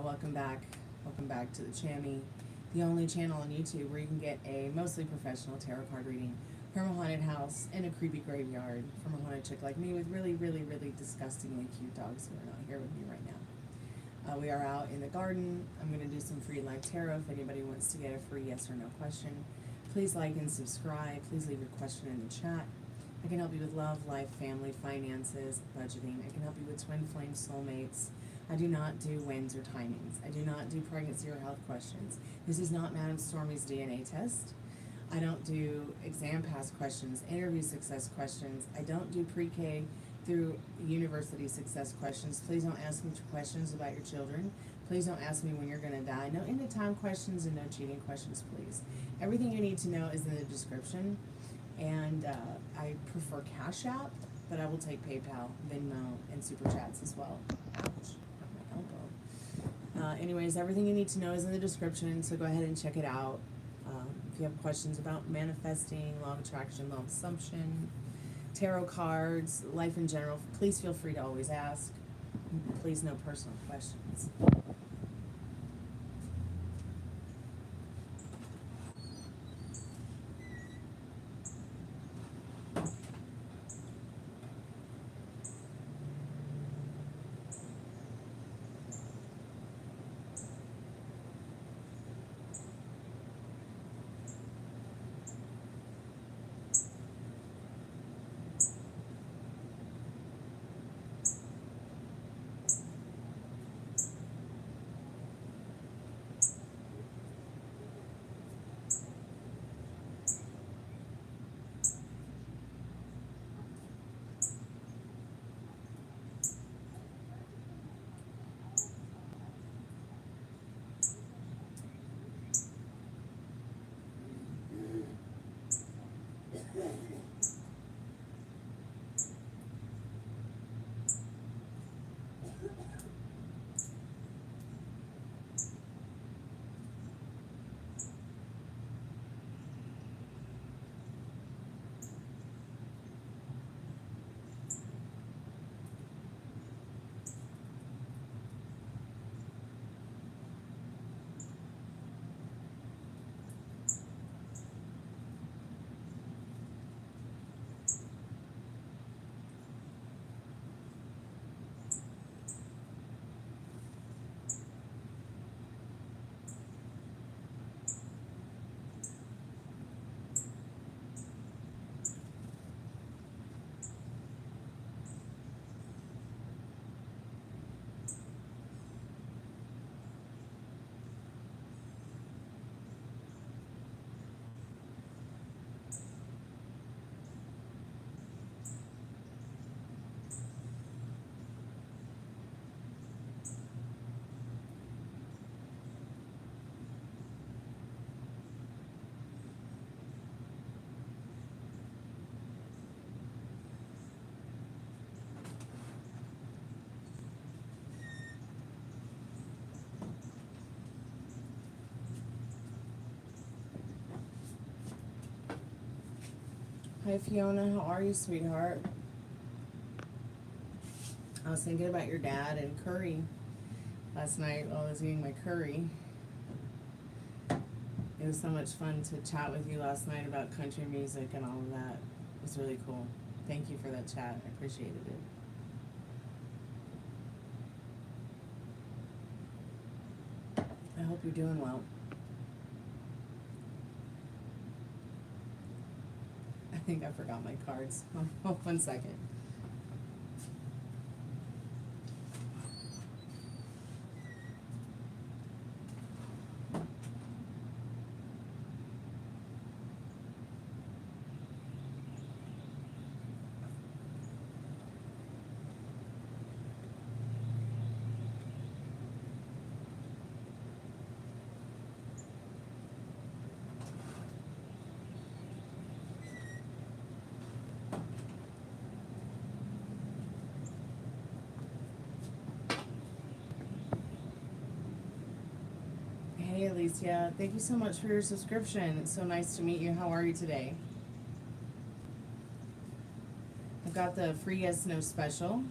Welcome back. Welcome back to the Chammy, the only channel on YouTube where you can get a mostly professional tarot card reading from a haunted house in a creepy graveyard from a haunted chick like me with really, really, really disgustingly cute dogs who are not here with me right now. We are out in the garden. I'm going to do some free live tarot. If anybody wants to get a free yes or no question, please like and subscribe. Please leave your question in the chat. I can help you with love, life, family, finances, budgeting. I can help you with twin flame soulmates. I do not do wins or timings. I do not do pregnancy or health questions. This is not Madam Stormie's DNA test. I don't do exam pass questions, interview success questions. I don't do pre-K through university success questions. Please don't ask me questions about your children. Please don't ask me when you're going to die. No end of time questions and no cheating questions, please. Everything you need to know is in the description. And I prefer Cash App, but I will take PayPal, Venmo, and Super Chats as well. Ouch. Anyways, everything you need to know is in the description, so go ahead and check it out. If you have questions about manifesting, law of attraction, law of assumption, tarot cards, life in general, please feel free to always ask. Please, no personal questions. Hi Fiona, how are you, sweetheart? I was thinking about your dad and curry last night while I was eating my curry. It was so much fun to chat with you last night about country music and all of that. It was really cool. Thank you for that chat. I appreciated it. I hope you're doing well. I think I forgot my cards. 1 second. Hey Alicia, thank you so much for your subscription. It's so nice to meet you. How are you today? I've got the free yes no special.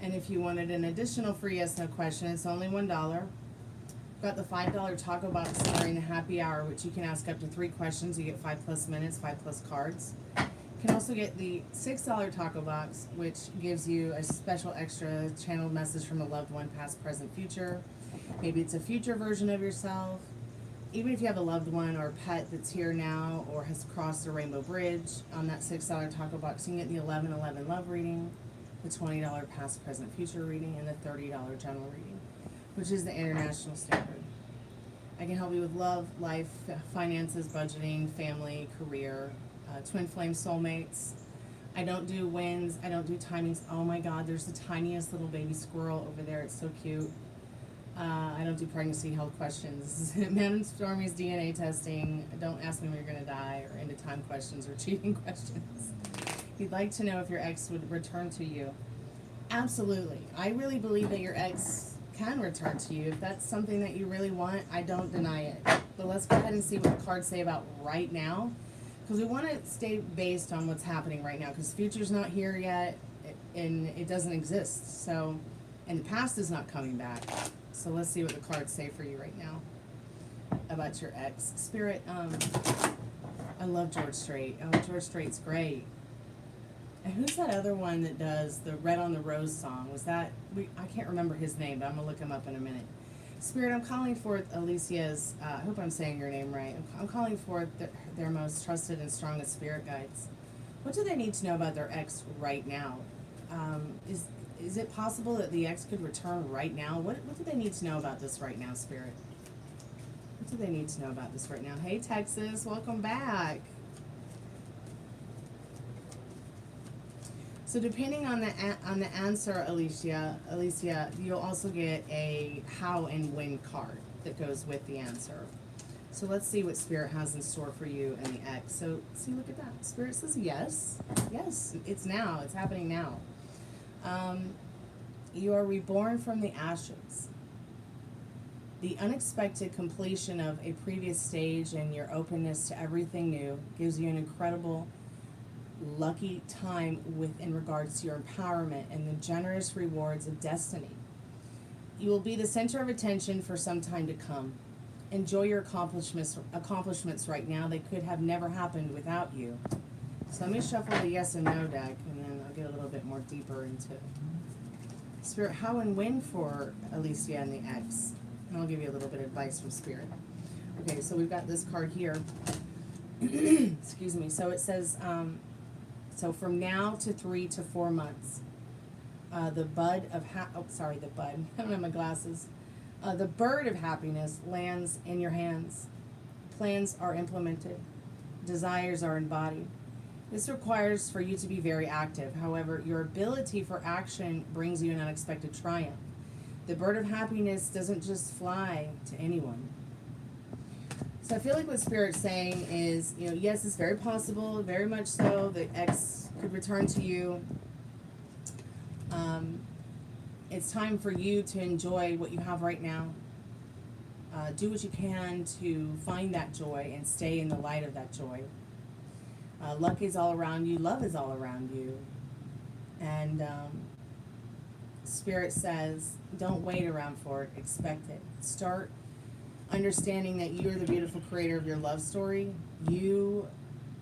And if you wanted an additional free yes no question, it's only $1. Got the $5 taco box during the happy hour, which you can ask up to 3 questions. You get 5+ minutes, 5+ cards. You can also get the $6 taco box, which gives you a special extra channeled message from a loved one, past, present, future. Maybe it's a future version of yourself. Even if you have a loved one or a pet that's here now or has crossed the rainbow bridge, on that $6 taco box, you can get the 1111 love reading, the $20 past, present, future reading, and the $30 general reading, which is the international standard. I can help you with love, life, finances, budgeting, family, career, twin flame soulmates. I don't do wins. I don't do timings. Oh my God, there's the tiniest little baby squirrel over there. It's so cute. I don't do pregnancy health questions. Madam Stormie's DNA testing. Don't ask me when you're going to die, or end of time questions, or cheating questions. You'd like to know if your ex would return to you. Absolutely. I really believe that your ex can return to you. If that's something that you really want, I don't deny it. But let's go ahead and see what the cards say about right now, because we want to stay based on what's happening right now, because the future's not here yet, and it doesn't exist. So, and the past is not coming back. So let's see what the cards say for you right now about your ex. Spirit, I love George Strait. Oh, George Strait's great. And who's that other one that does the Red on the Rose song? Was that, I can't remember his name, but I'm going to look him up in a minute. Spirit, I'm calling forth Alicia's, I hope I'm saying your name right. I'm calling forth their most trusted and strongest spirit guides. What do they need to know about their ex right now? Is it possible that the ex could return right now? What do they need to know about this right now, Spirit? What do they need to know about this right now? Hey, Texas, welcome back. So depending on the answer, Alicia, you'll also get a how and when card that goes with the answer. So let's see what Spirit has in store for you and the ex. So see, look at that. Spirit says yes. Yes, it's now. It's happening now. You are reborn from the ashes. The unexpected completion of a previous stage and your openness to everything new gives you an incredible, lucky time in regards to your empowerment and the generous rewards of destiny. You will be the center of attention for some time to come. Enjoy your accomplishments right now. They could have never happened without you. So let me shuffle the yes and no deck, and then I'll get a little bit more deeper into Spirit, how and when for Alicia and the ex. And I'll give you a little bit of advice from Spirit. Okay, so we've got this card here. Excuse me. So it says, so from now to 3 to 4 months, the bud of the bud. I don't have my glasses. The bird of happiness lands in your hands. Plans are implemented. Desires are embodied. This requires for you to be very active. However, your ability for action brings you an unexpected triumph. The bird of happiness doesn't just fly to anyone. So I feel like what Spirit's saying is, yes, it's very possible, very much so, the ex could return to you. It's time for you to enjoy what you have right now. Do what you can to find that joy and stay in the light of that joy. Luck is all around you. Love is all around you. And Spirit says, don't wait around for it. Expect it. Start understanding that you're the beautiful creator of your love story. You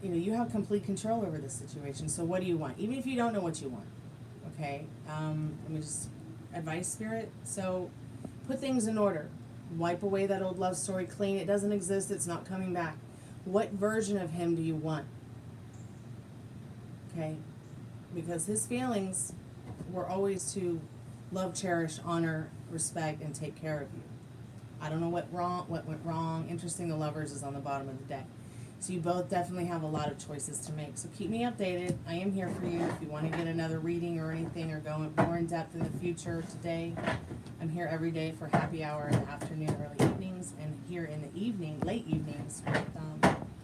have complete control over this situation. So what do you want? Even if you don't know what you want. Okay? Let me just advise, Spirit. So put things in order. Wipe away that old love story clean. It doesn't exist. It's not coming back. What version of him do you want? Okay? Because his feelings were always to love, cherish, honor, respect, and take care of you. I don't know what went wrong. Interesting, the Lovers is on the bottom of the deck. So you both definitely have a lot of choices to make. So keep me updated. I am here for you. If you want to get another reading or anything, or go more in depth in the future today, I'm here every day for happy hour in the afternoon, early evenings, and here in the evening, late evenings,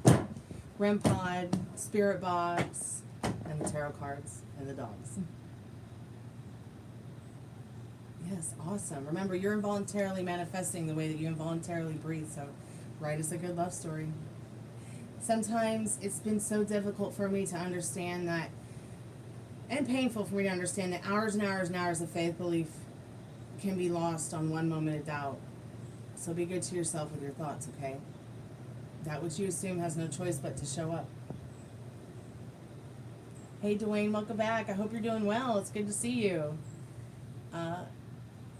with REM Pod, Spirit Box, and the tarot cards and the dogs. Yes, awesome. Remember, you're involuntarily manifesting the way that you involuntarily breathe, so write us a good love story. Sometimes it's been so difficult for me to understand that and painful for me to understand that hours and hours and hours of faith belief can be lost on one moment of doubt. So be good to yourself with your thoughts, okay? That which you assume has no choice but to show up. Hey, Dwayne, welcome back. I hope you're doing well. It's good to see you.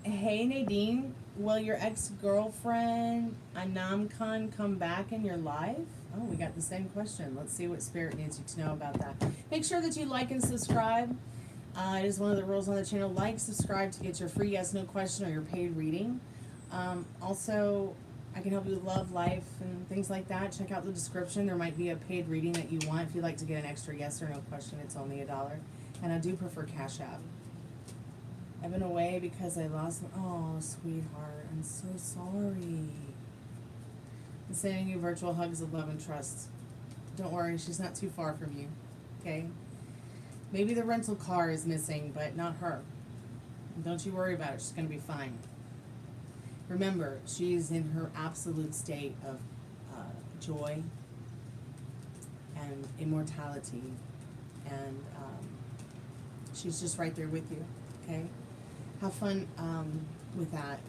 Hey, Nadine, will your ex-girlfriend, Anam Khan, come back in your life? Oh, we got the same question. Let's see what Spirit needs you to know about that. Make sure that you like and subscribe. It is one of the rules on the channel. Like, subscribe to get your free yes, no question or your paid reading. Also, I can help you with love, life, and things like that. Check out the description. There might be a paid reading that you want. If you'd like to get an extra yes or no question, it's only $1. And I do prefer Cash App. I've been away because I lost... Oh, sweetheart, I'm so sorry. I'm sending you virtual hugs of love and trust. Don't worry, she's not too far from you, okay? Maybe the rental car is missing, but not her. Don't you worry about it. She's going to be fine. Remember, she is in her absolute state of joy and immortality, and she's just right there with you, okay? Have fun with that.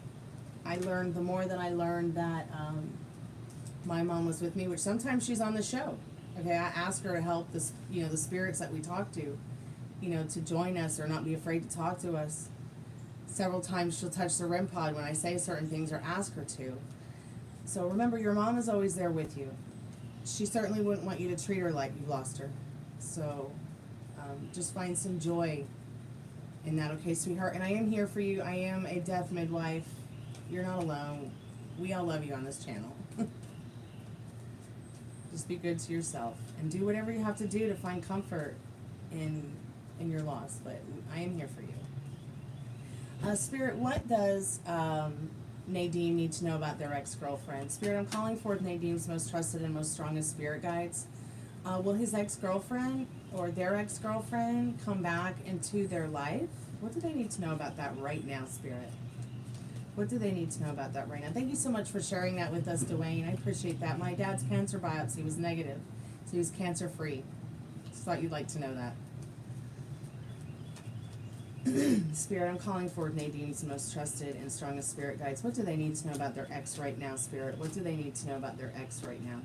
I learned, the more that I learned that my mom was with me, which sometimes she's on the show, okay? I ask her to help the spirits that we talk to, to join us or not be afraid to talk to us. Several times she'll touch the REM pod when I say certain things or ask her to. So remember, your mom is always there with you. She certainly wouldn't want you to treat her like you lost her. So just find some joy in that, okay, sweetheart? And I am here for you. I am a death midwife. You're not alone. We all love you on this channel. Just be good to yourself and do whatever you have to do to find comfort in your loss. But I am here for you. Spirit, what does Nadine need to know about their ex-girlfriend? Spirit, I'm calling forth Nadine's most trusted and most strongest spirit guides. Will his ex-girlfriend or their ex-girlfriend come back into their life? What do they need to know about that right now, Spirit? What do they need to know about that right now? Thank you so much for sharing that with us, Dwayne. I appreciate that. My dad's cancer biopsy was negative, so he was cancer-free. Just thought you'd like to know that. Spirit, I'm calling forward Nadine's most trusted and strongest spirit guides. What do they need to know about their ex right now, Spirit? What do they need to know about their ex right now?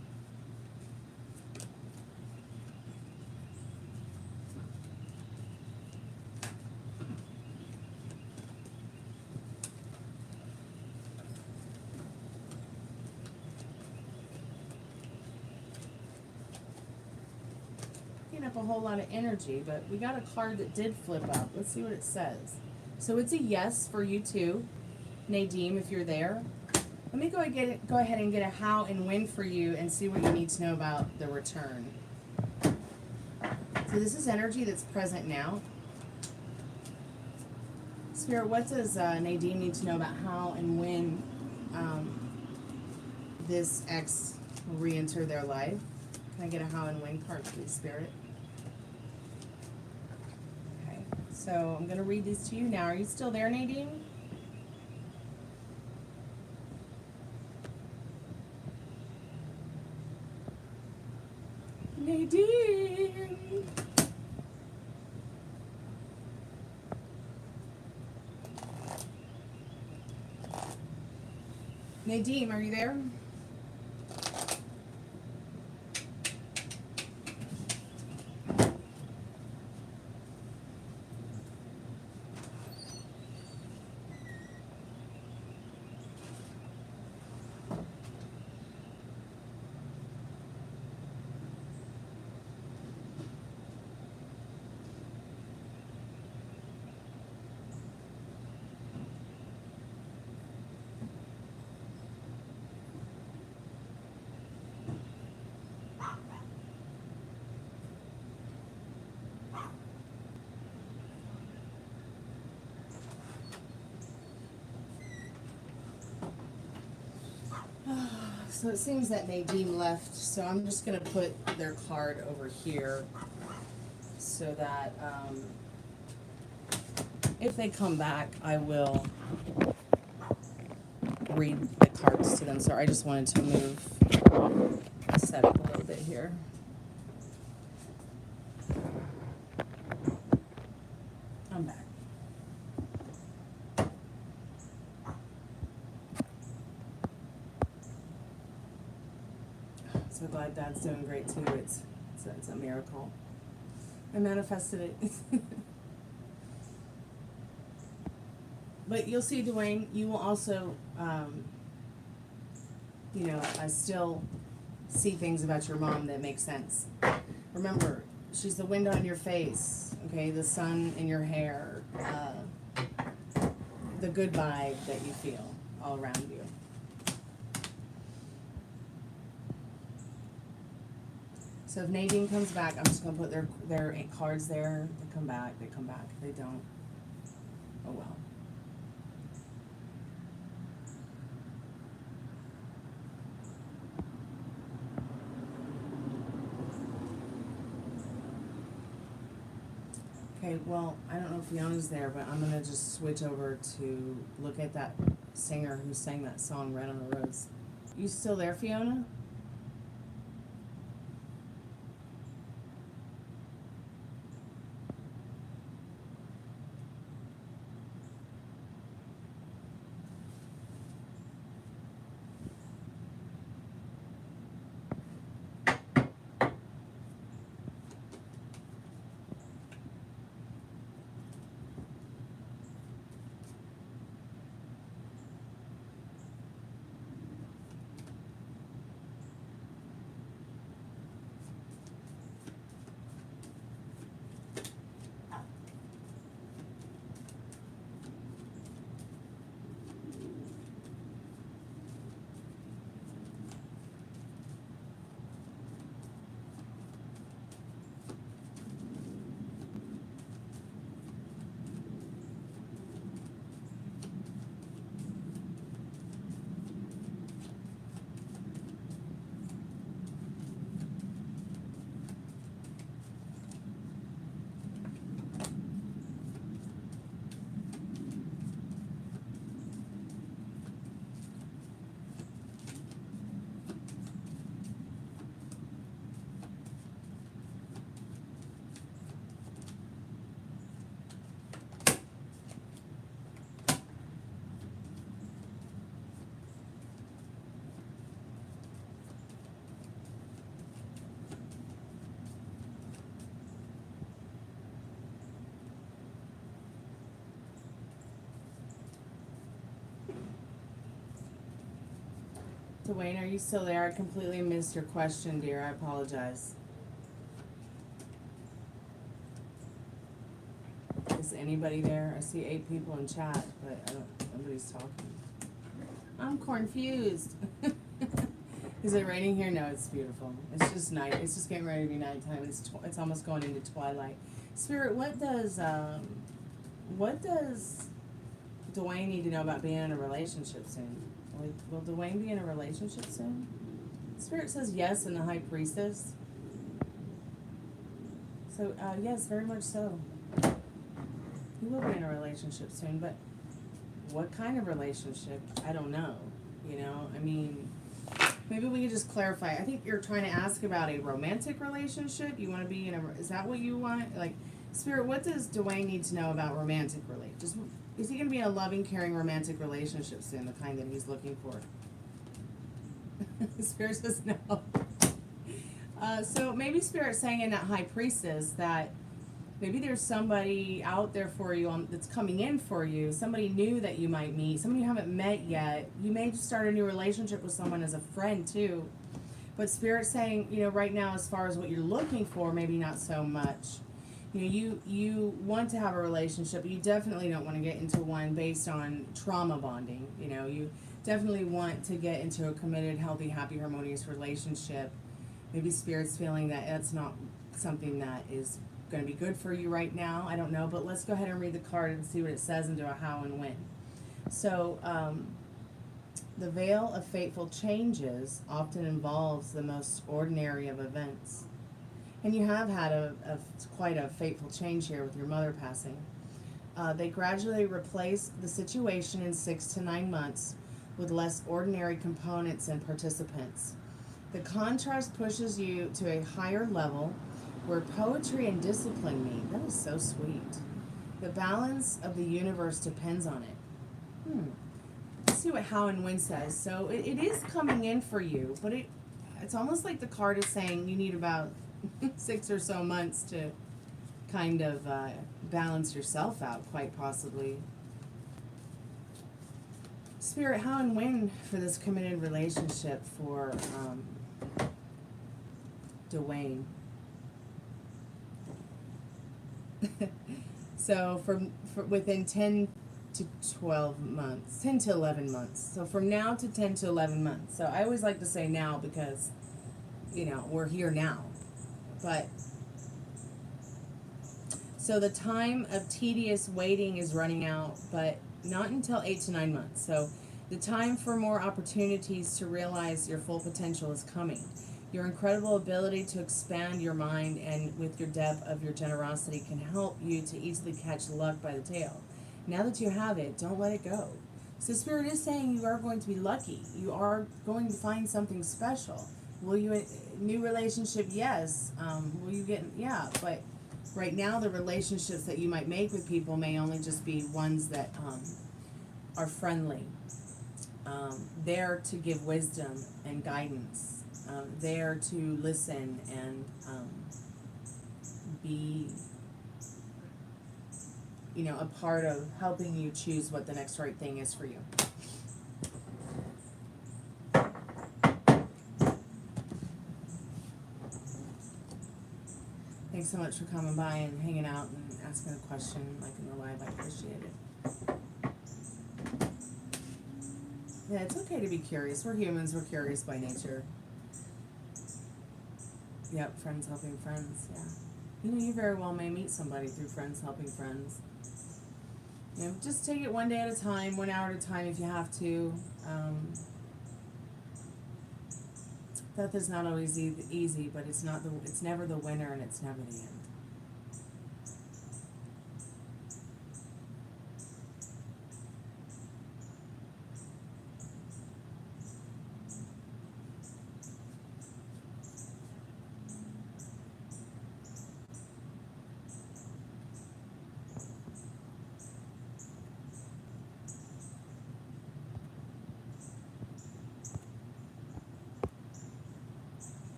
Up a whole lot of energy, but we got a card that did flip up. Let's see what it says. So it's a yes for you too, Nadine, if you're there. Let me go ahead and get a how and when for you and see what you need to know about the return. So this is energy that's present now. Spirit, what does Nadine need to know about how and when this ex will re-enter their life? Can I get a how and when card, please, Spirit? So I'm going to read these to you now. Are you still there, Nadine? Nadine! Nadine, are you there? So it seems that Nadine left, so I'm just going to put their card over here so that if they come back, I will read the cards to them. So I just wanted to move, set up a little bit here. So glad Dad's doing great too. It's a miracle. I manifested it. But you'll see, Dwayne, you will also, you know, I still see things about your mom that make sense. Remember, she's the wind on your face, okay, the sun in your hair, the good vibe that you feel all around you. So if Nadine comes back, I'm just going to put their cards there. They come back, they come back. If they don't, oh well. Okay, well, I don't know if Fiona's there, but I'm going to just switch over to look at that singer who sang that song, Red on the Rose. You still there, Fiona? Dwayne, are you still there? I completely missed your question, dear. I apologize. Is anybody there? I see 8 people in chat, but nobody's talking. I'm confused. Is it raining here? No, it's beautiful. It's just night. It's just getting ready to be nighttime. It's almost going into twilight. Spirit, what does Dwayne need to know about being in a relationship soon? Will Dwayne be in a relationship soon? Spirit says yes in the High Priestess. So, yes, very much so. He will be in a relationship soon, but what kind of relationship? I don't know. You know, I mean, maybe we could just clarify. I think you're trying to ask about a romantic relationship. You want to be in a, is that what you want? Like, Spirit, what does Dwayne need to know about romantic relationships? Is he going to be in a loving, caring, romantic relationship soon, the kind that he's looking for? Spirit says no. So maybe Spirit's saying in that High Priestess that maybe there's somebody out there for you that's coming in for you, somebody new that you might meet, somebody you haven't met yet. You may just start a new relationship with someone as a friend too. But Spirit's saying, you know, right now as far as what you're looking for, maybe not so much. You know, you want to have a relationship, but you definitely don't want to get into one based on trauma bonding. You know, you definitely want to get into a committed, healthy, happy, harmonious relationship. Maybe Spirit's feeling that that's not something that is going to be good for you right now. I don't know, but let's go ahead and read the card and see what it says and do a how and when. So, the veil of fateful changes often involves the most ordinary of events. And you have had quite a fateful change here with your mother passing. They gradually replace the situation in 6 to 9 months with less ordinary components and participants. The contrast pushes you to a higher level where poetry and discipline meet. That is so sweet. The balance of the universe depends on it. Let's see what how and when says. So it is coming in for you, but it's almost like the card is saying you need about 6 or so months to kind of balance yourself out, quite possibly. Spirit, how and when for this committed relationship for Dwayne? So for within 10 to 12 months, 10 to 11 months. So from now to 10 to 11 months. So I always like to say now because, you know, we're here now. But so the time of tedious waiting is running out, but not until 8 to 9 months. So the time for more opportunities to realize your full potential is coming. Your incredible ability to expand your mind and with your depth of your generosity can help you to easily catch luck by the tail. Now that you have it, don't let it go. So Spirit is saying you are going to be lucky. You are going to find something special. Will you, new relationship? Yes. Will you get, yeah, but right now the relationships that you might make with people may only just be ones that are friendly. There to give wisdom and guidance. There to listen and be, you know, a part of helping you choose what the next right thing is for you. Thanks so much for coming by and hanging out and asking a question like in the live. I appreciate it. Yeah, it's okay to be curious. We're humans. We're curious by nature. Yep, friends helping friends, yeah. You know, you very well may meet somebody through friends helping friends. You know, just take it one day at a time, 1 hour at a time if you have to. Death is not always easy, but it's never the winner and it's never the end.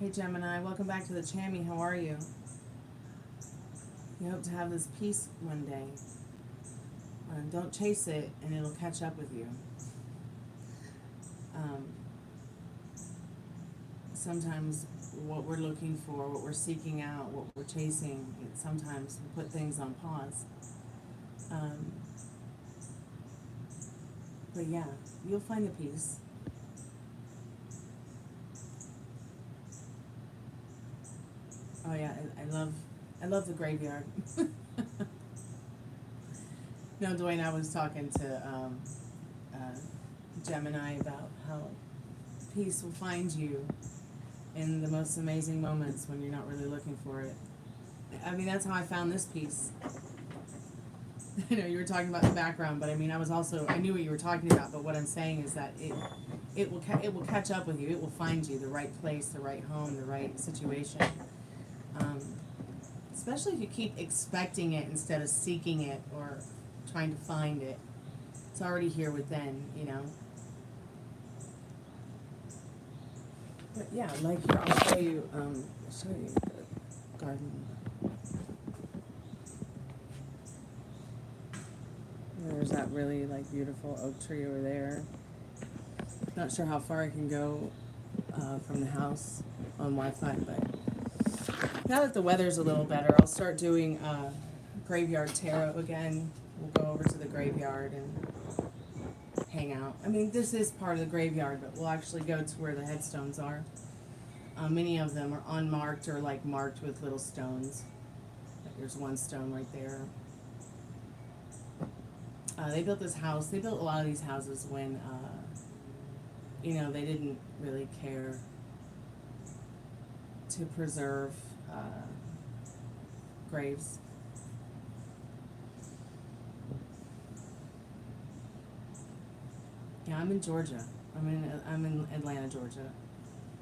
Hey Gemini, welcome back to the Chammy. How are you? You hope to have this peace one day. Don't chase it and it'll catch up with you. Sometimes what we're looking for, what we're seeking out, what we're chasing, sometimes we put things on pause. But yeah, you'll find the peace. Oh yeah, I love the graveyard. No, Dwayne, I was talking to Gemini about how peace will find you in the most amazing moments when you're not really looking for it. I mean, that's how I found this piece. I know you were talking about the background, but I mean, I knew what you were talking about, but what I'm saying is that it will catch up with you. It will find you the right place, the right home, the right situation. Especially if you keep expecting it instead of seeking it or trying to find it. It's already here within, you know. But yeah, like here, I'll show you the garden. There's that really like beautiful oak tree over there. Not sure how far I can go from the house on Wi-Fi, but now that the weather's a little better, I'll start doing graveyard tarot again. We'll go over to the graveyard and hang out. I mean, this is part of the graveyard, but we'll actually go to where the headstones are. Many of them are unmarked or like marked with little stones. Like there's one stone right there. They built this house. They built a lot of these houses when, you know, they didn't really care to preserve graves. Yeah, I'm in Georgia. I'm in Atlanta, Georgia.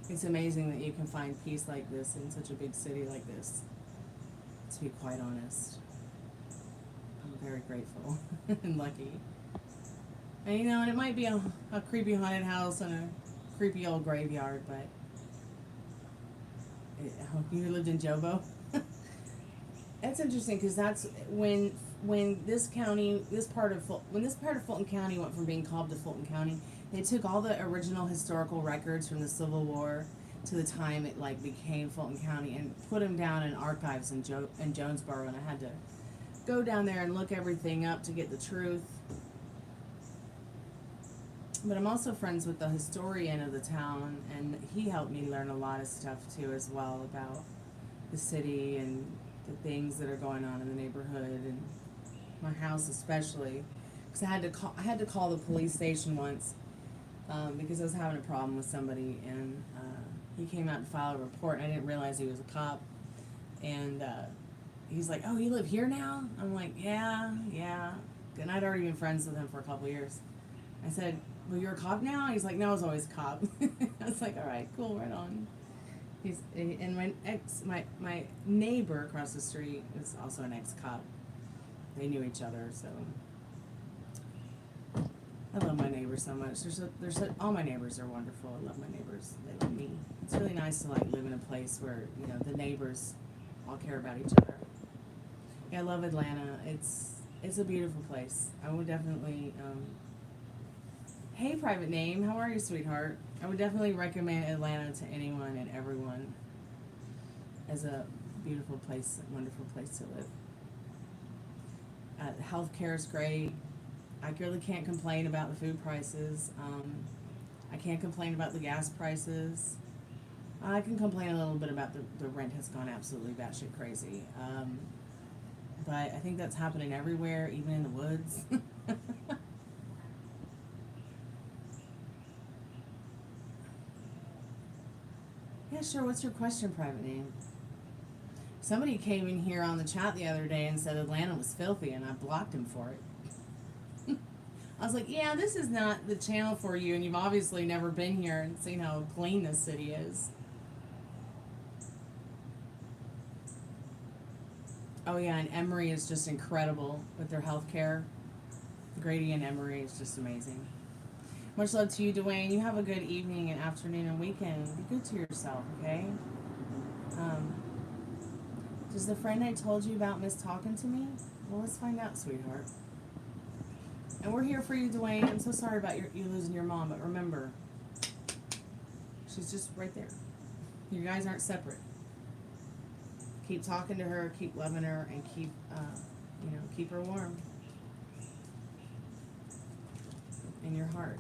It's amazing that you can find peace like this in such a big city like this. To be quite honest, I'm very grateful and lucky. And you know, and it might be a creepy haunted house and a creepy old graveyard, but You lived in Jobo? That's interesting because that's when this county, when this part of Fulton County went from being called to Fulton County, they took all the original historical records from the Civil War to the time it like became Fulton County and put them down in archives in Jonesboro, and I had to go down there and look everything up to get the truth. But I'm also friends with the historian of the town, and he helped me learn a lot of stuff too as well about the city and the things that are going on in the neighborhood and my house especially. Because I had to call the police station once because I was having a problem with somebody, and he came out to file a report, and I didn't realize he was a cop. And he's like, "Oh, you live here now?" I'm like, yeah. And I'd already been friends with him for a couple years. I said, "Well, you're a cop now?" He's like, "No, I was always a cop." I was like, "All right, cool, right on." And my neighbor across the street is also an ex-cop. They knew each other, so I love my neighbors so much. All my neighbors are wonderful. I love my neighbors. They love me. It's really nice to like live in a place where the neighbors all care about each other. Yeah, I love Atlanta. It's a beautiful place. I would definitely. Hey, private name. How are you, sweetheart? I would definitely recommend Atlanta to anyone and everyone as a beautiful place, a wonderful place to live. Healthcare is great. I really can't complain about the food prices. I can't complain about the gas prices. I can complain a little bit about the rent has gone absolutely batshit crazy. But I think that's happening everywhere, even in the woods. Yeah, sure. What's your question, private name? Somebody came in here on the chat the other day and said Atlanta was filthy, and I blocked him for it. I was like, yeah, this is not the channel for you, and you've obviously never been here and seen how clean this city is. Oh, yeah, and Emory is just incredible with their health care. Grady and Emory is just amazing. Much love to you, Dwayne. You have a good evening and afternoon and weekend. Be good to yourself, okay? Does the friend I told you about miss talking to me? Well, let's find out, sweetheart. And we're here for you, Dwayne. I'm so sorry about you losing your mom, but remember, she's just right there. You guys aren't separate. Keep talking to her, keep loving her, and keep her warm in your heart.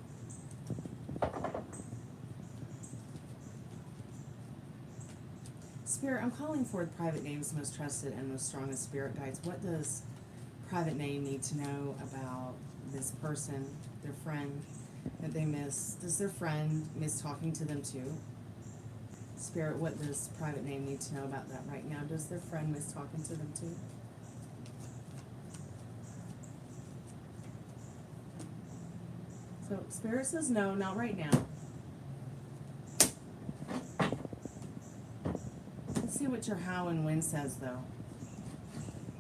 Spirit, I'm calling forth private names, most trusted and most strongest spirit guides. What does private name need to know about this person, their friend that they miss? Does their friend miss talking to them too? Spirit, what does private name need to know about that right now? Does their friend miss talking to them too? So Spirit says no, not right now. Let's see what your how and when says though.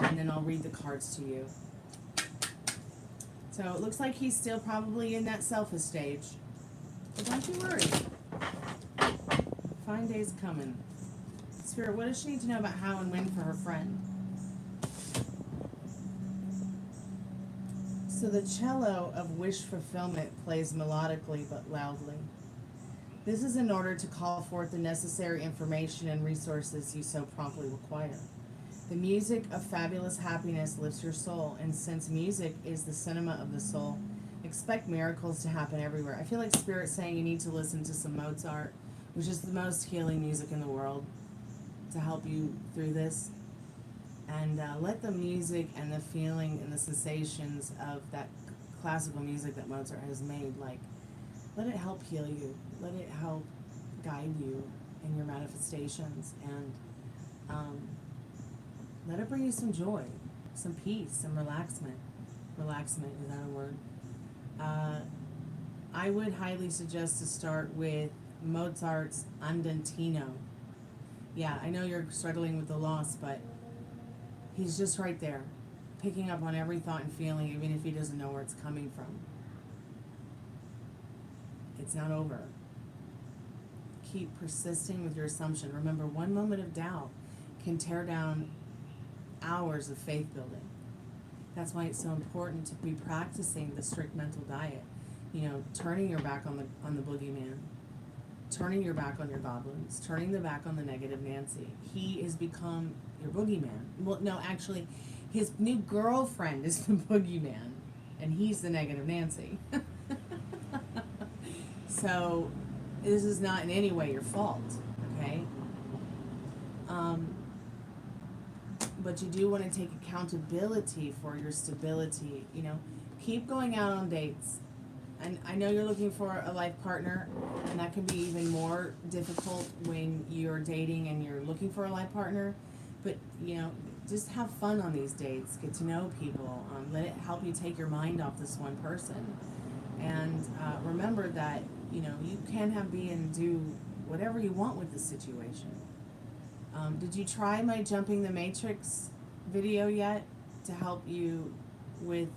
And then I'll read the cards to you. So it looks like he's still probably in that selfish stage. But don't you worry. Fine day's coming. Spirit, what does she need to know about how and when for her friend? So the cello of wish fulfillment plays melodically but loudly. This is in order to call forth the necessary information and resources you so promptly require. The music of fabulous happiness lifts your soul, and since music is the cinema of the soul, expect miracles to happen everywhere. I feel like Spirit's saying you need to listen to some Mozart, which is the most healing music in the world, to help you through this. And let the music and the feeling and the sensations of that classical music that Mozart has made, let it help heal you. Let it help guide you in your manifestations. And let it bring you some joy, some peace, some relaxment. Relaxment, is that a word? I would highly suggest to start with Mozart's Andantino. Yeah, I know you're struggling with the loss, but he's just right there, picking up on every thought and feeling, even if he doesn't know where it's coming from. It's not over. keep persisting with your assumption. Remember, one moment of doubt can tear down hours of faith building. That's why it's so important to be practicing the strict mental diet. You know, turning your back on the boogeyman, turning your back on your goblins, turning the back on the negative Nancy. He has become your boogeyman. Well, no, actually, his new girlfriend is the boogeyman, and he's the negative Nancy. So, this is not in any way your fault, okay? But you do want to take accountability for your stability. You know, keep going out on dates. And I know you're looking for a life partner, and that can be even more difficult when you're dating and you're looking for a life partner. But, you know, just have fun on these dates. Get to know people. Let it help you take your mind off this one person. And remember that, you know, you can be and do whatever you want with the situation. Did you try my Jumping the Matrix video yet to help you with,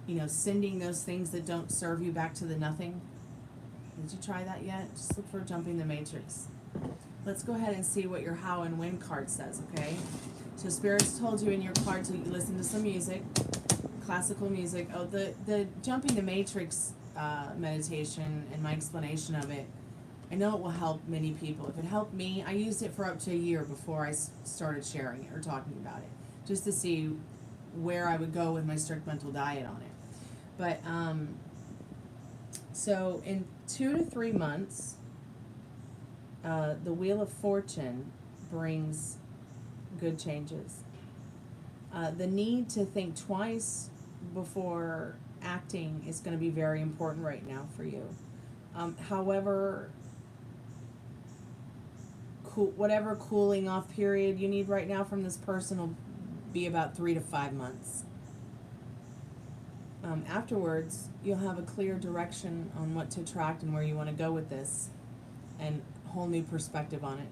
you know, sending those things that don't serve you back to the nothing? Did you try that yet? Just look for Jumping the Matrix. Let's go ahead and see what your how and when card says, okay? So Spirit's told you in your card to listen to some music, classical music. Oh, the Jumping the Matrix meditation and my explanation of it, I know it will help many people. If it helped me, I used it for up to a year before I started sharing it or talking about it, just to see where I would go with my strict mental diet on it. But, so in 2 to 3 months, the Wheel of Fortune brings good changes. The need to think twice before acting is going to be very important right now for you. However, whatever cooling off period you need right now from this person will be about 3 to 5 months. Afterwards, you'll have a clear direction on what to attract and where you want to go with this, and a whole new perspective on it.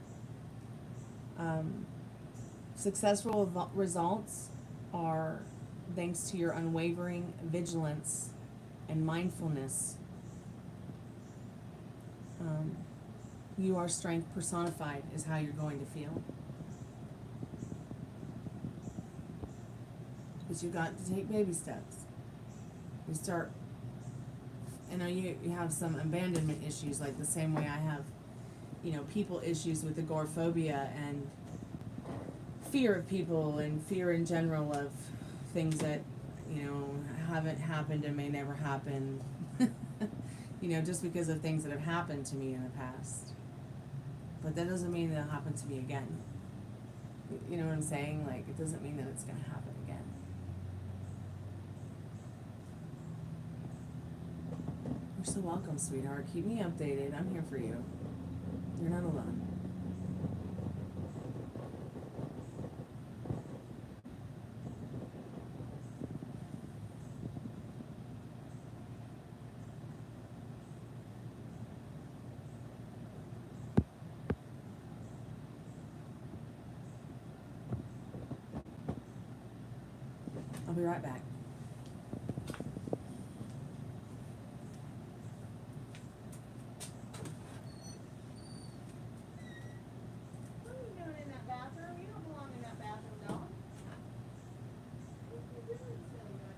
Successful results are thanks to your unwavering vigilance and mindfulness. You are strength personified is how you're going to feel. But you got to take baby steps. You start, I know you have some abandonment issues, like the same way I have, you know, people issues with agoraphobia and fear of people and fear in general of things that, you know, haven't happened and may never happen. You know, just because of things that have happened to me in the past. But that doesn't mean they'll happen to me again. You know what I'm saying? Like, it doesn't mean that it's going to happen again. You're so welcome, sweetheart. Keep me updated. I'm here for you. You're not alone. I'll be right back. What are you doing in that bathroom? You don't belong in that bathroom, dog. What are you doing, silly guy?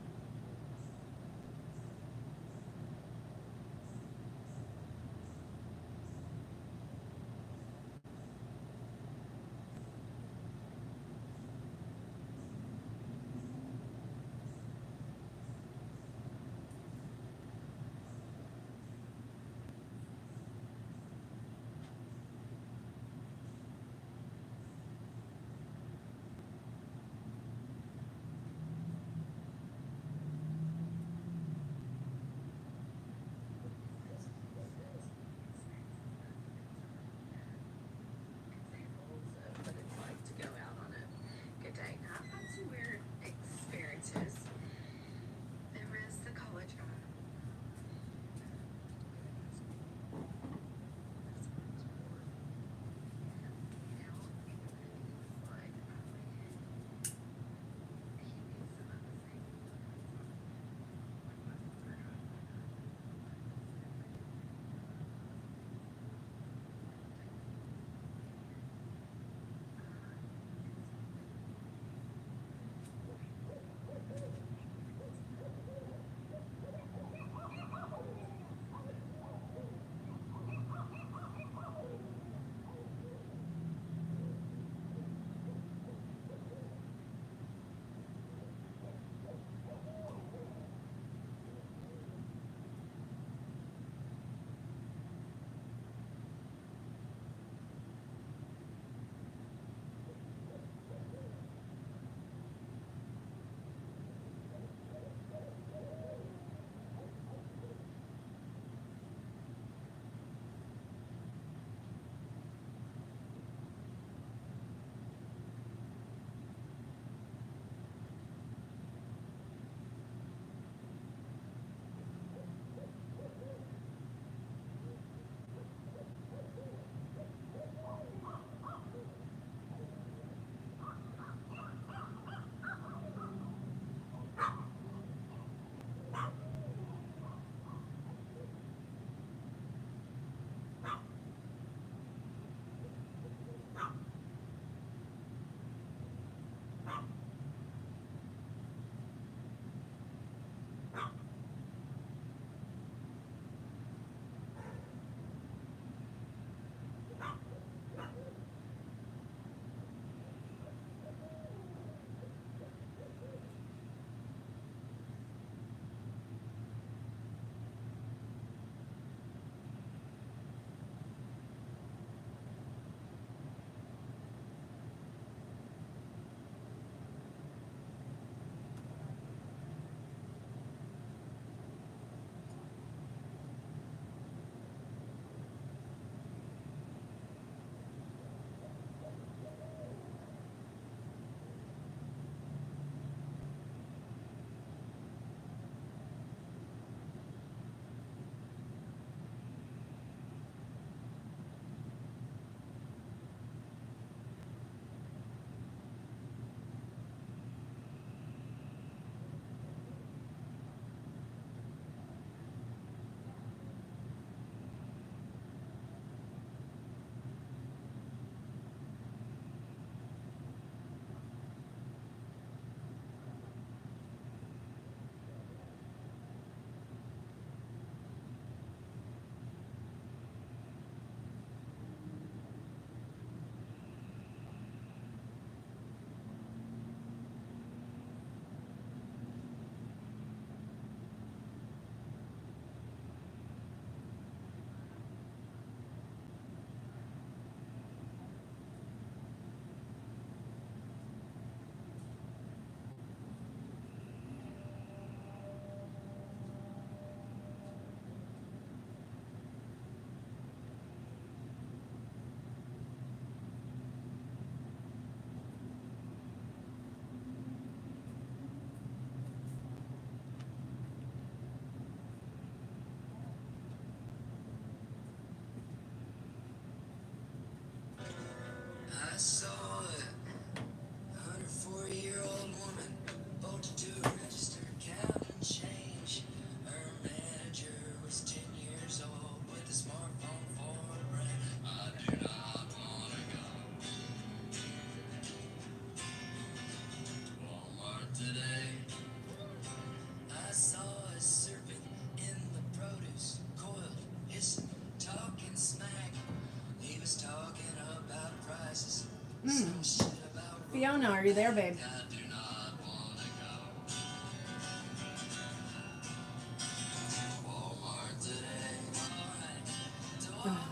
Fiona, are you there, babe?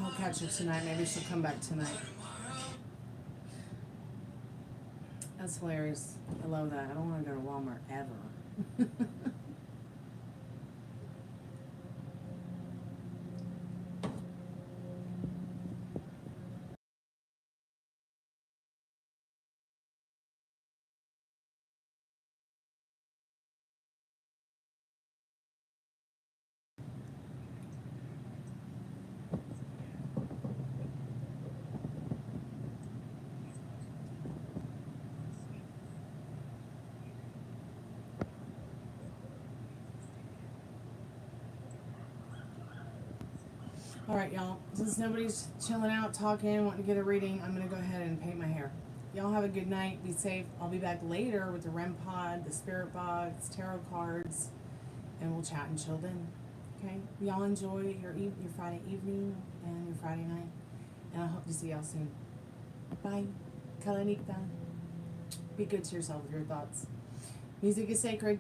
We'll catch her tonight. Maybe she'll come back tonight. That's hilarious. I love that. I don't want to go to Walmart ever. All right, y'all. Since nobody's chilling out, talking, wanting to get a reading, I'm going to go ahead and paint my hair. Y'all have a good night. Be safe. I'll be back later with the REM pod, the spirit box, tarot cards, and we'll chat and chill then. Okay? Y'all enjoy your Friday evening and your Friday night. And I hope to see y'all soon. Bye. Kalanita. Be good to yourself with your thoughts. Music is sacred.